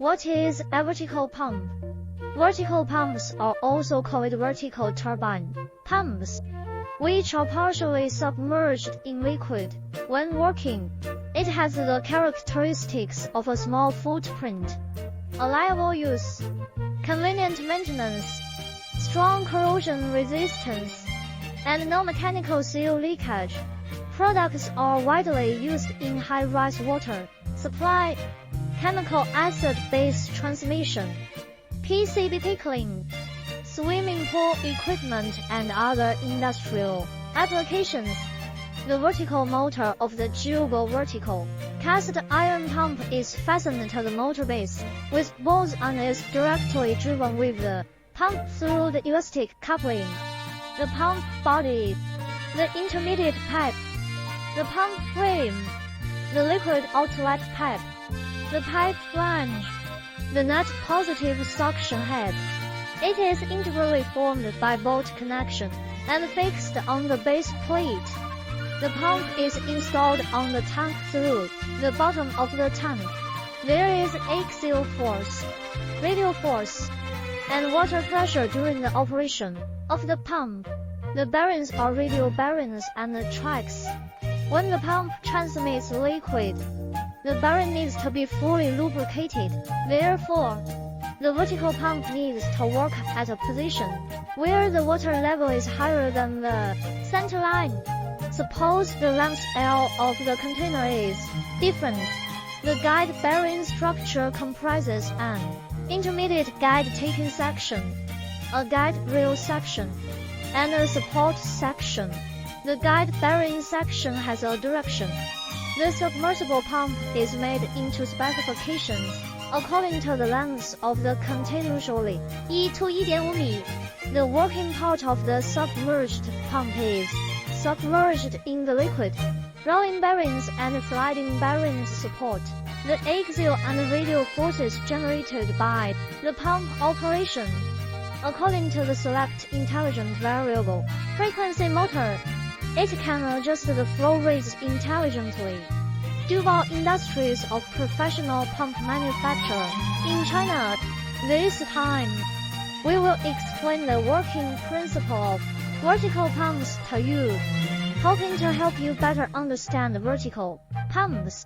What is a vertical pump? Vertical pumps are also called vertical turbine pumps, which are partially submerged in liquid. When working, it has the characteristics of a small footprint, reliable use, convenient maintenance, strong corrosion resistance, and no mechanical seal leakage. Products are widely used in high-rise water supply, chemical acid-based transmission, PCB pickling, swimming pool equipment, and other industrial applications. The vertical motor of the Gilbo vertical cast iron pump is fastened to the motor base, with bolts on it directly driven with the pump through the elastic coupling. The pump body, the intermediate pipe, the pump frame, the liquid outlet pipe, the pipe flange, the net positive suction head. It is integrally formed by bolt connection and fixed on the base plate. The pump is installed on the tank through the bottom of the tank. There is axial force, radial force, and water pressure during the operation of the pump. The bearings are radial bearings and the tracks. When the pump transmits liquid, the bearing needs to be fully lubricated. Therefore, the vertical pump needs to work at a position where the water level is higher than the centerline. Suppose the length L of the container is different. The guide bearing structure comprises an intermediate guide taking section, a guide rail section, and a support section. The guide bearing section has a direction. The submersible pump is made into specifications according to the length of the container usually 1 to 1.5 米. The working part of the submerged pump is submerged in the liquid. Rolling bearings and sliding bearings support the axial and radial forces generated by the pump operation. According to the select intelligent variable frequency motor, it can adjust the flow rates intelligently. Duval Industries of professional pump manufacturer in China. This time, we will explain the working principle of vertical pumps to you, hoping to help you better understand vertical pumps.